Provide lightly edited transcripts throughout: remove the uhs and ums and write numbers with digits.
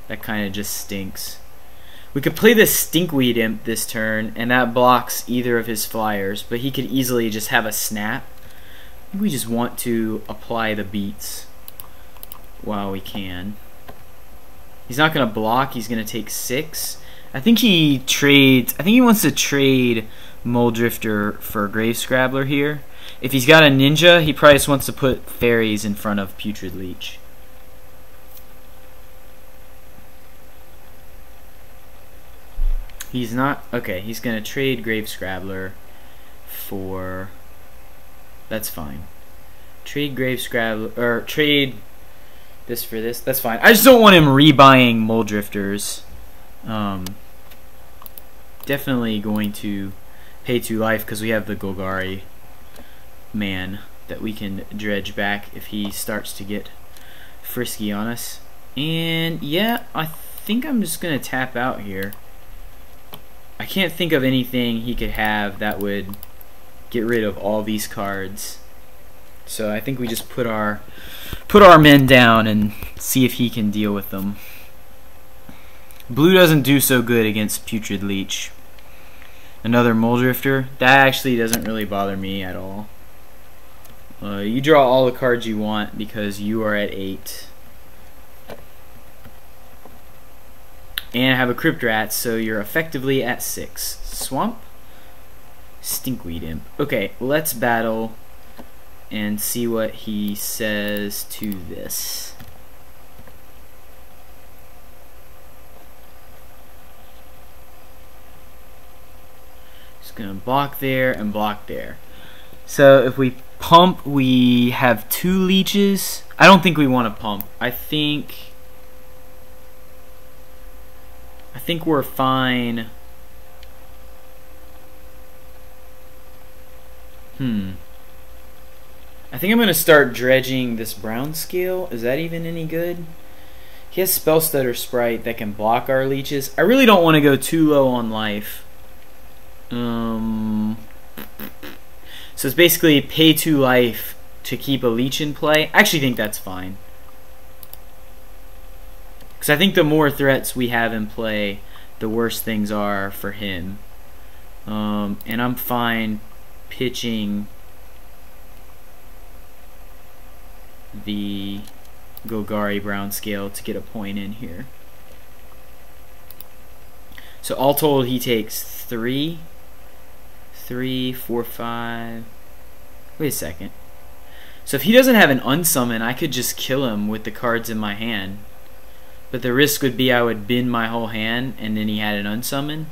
That kind of just stinks. We could play this Stinkweed Imp this turn, and that blocks either of his flyers, but he could easily just have a snap. We just want to apply the beats while we can. He's not going to block, he's going to take 6. I think he wants to trade Muldrifter for Grave Scrabbler here. If he's got a ninja, he probably just wants to put fairies in front of Putrid Leech. He's not, okay, he's going to trade Grave Scrabbler for, that's fine. Trade Grave Scrabbler, or trade this for this, that's fine. I just don't want him rebuying Muldrifters. Definitely going to pay 2 life because we have the Golgari man that we can dredge back if he starts to get frisky on us. And yeah, I think I'm just going to tap out here. I can't think of anything he could have that would get rid of all these cards. So I think we just put our men down and see if he can deal with them. Blue doesn't do so good against Putrid Leech. Another Muldrifter. That actually doesn't really bother me at all. You draw all the cards you want because you are at 8. And I have a Crypt Rat, so you're effectively at 6. Swamp? Stinkweed Imp. Okay, let's battle and see what he says to this. Just gonna block there and block there. So if we pump, we have 2 leeches. I don't think we want to pump. I think we're fine. I think I'm going to start dredging this brown scale. Is that even any good? He has Spell Stutter Sprite that can block our leeches. I really don't want to go too low on life. So it's basically pay 2 life to keep a leech in play. I actually think that's fine. Because I think the more threats we have in play, the worse things are for him. And I'm fine pitching the Golgari brown scale to get a point in here. So all told, he takes 3, 4, 5. Wait a second. So if he doesn't have an unsummon, I could just kill him with the cards in my hand. But the risk would be I would bin my whole hand and then he had an unsummon.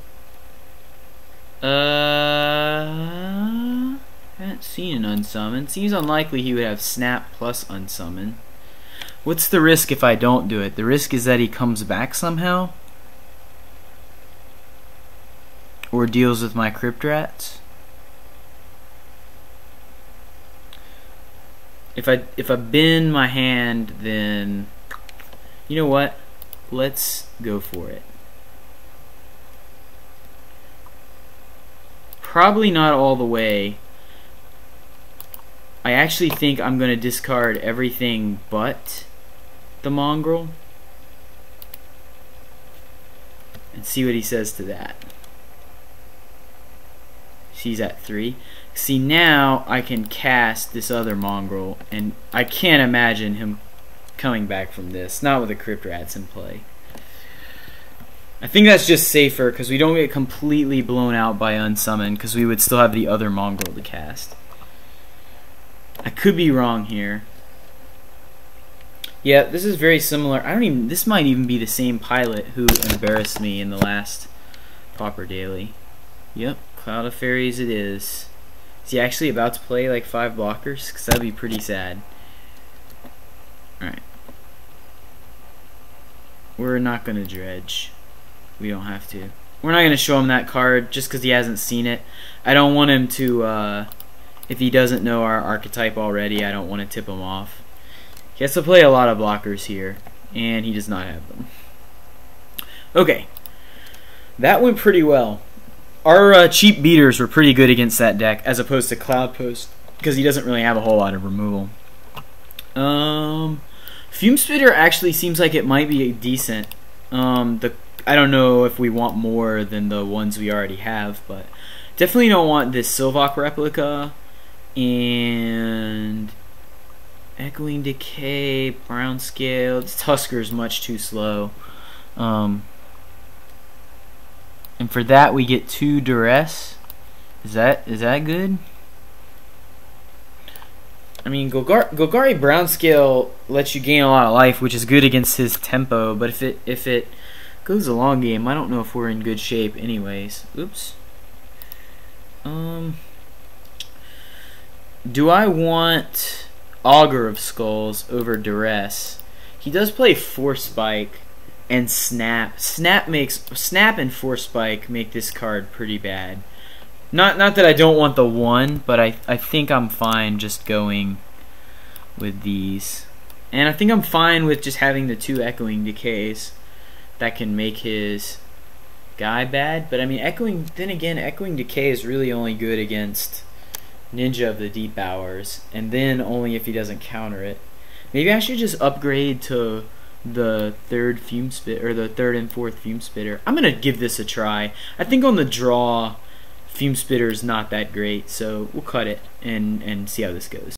I haven't seen an unsummon. Seems unlikely he would have snap plus unsummon. What's the risk if I don't do it? The risk is that he comes back somehow? Or deals with my Crypt Rats? If I bin my hand, then you know what? Let's go for it. Probably not all the way. I actually think I'm going to discard everything but the Mongrel and see what he says to that. He's at 3. See, now I can cast this other Mongrel, and I can't imagine him coming back from this. Not with the Crypt Rats in play. I think that's just safer because we don't get completely blown out by Unsummon because we would still have the other Mongrel to cast. I could be wrong here. Yeah, this is very similar. This might even be the same pilot who embarrassed me in the last Pauper Daily. Yep, Cloud of Fairies it is. Is he actually about to play like 5 blockers? Because that'd be pretty sad. Alright. We're not going to dredge. We don't have to. We're not going to show him that card just because he hasn't seen it. I don't want him to, if he doesn't know our archetype already, I don't want to tip him off. He has to play a lot of blockers here, and he does not have them. Okay. That went pretty well. Our cheap beaters were pretty good against that deck, as opposed to Cloud Post, because he doesn't really have a whole lot of removal. Fume Spitter actually seems like it might be decent. I don't know if we want more than the ones we already have, but definitely don't want this Silvok replica and Echoing Decay, Brown Scale. This Tusker is much too slow. And for that we get 2 Duress. Is that good? I mean, Golgari Brown Scale lets you gain a lot of life, which is good against his tempo. But if it goes a long game, I don't know if we're in good shape. Anyways, oops. Do I want Augur of Skulls over Duress? He does play Force Spike and Snap. Snap and Force Spike make this card pretty bad. Not that I don't want the 1, but I think I'm fine just going with these. And I think I'm fine with just having the 2 Echoing Decays. That can make his guy bad. But I mean, Echoing Decay is really only good against Ninja of the Deep Hours, and then only if he doesn't counter it. Maybe I should just upgrade to the 3rd Fume Spit, or the 3rd and 4th Fume Spitter. I'm gonna give this a try. I think on the draw, Fume Spitter is not that great, so we'll cut it and see how this goes.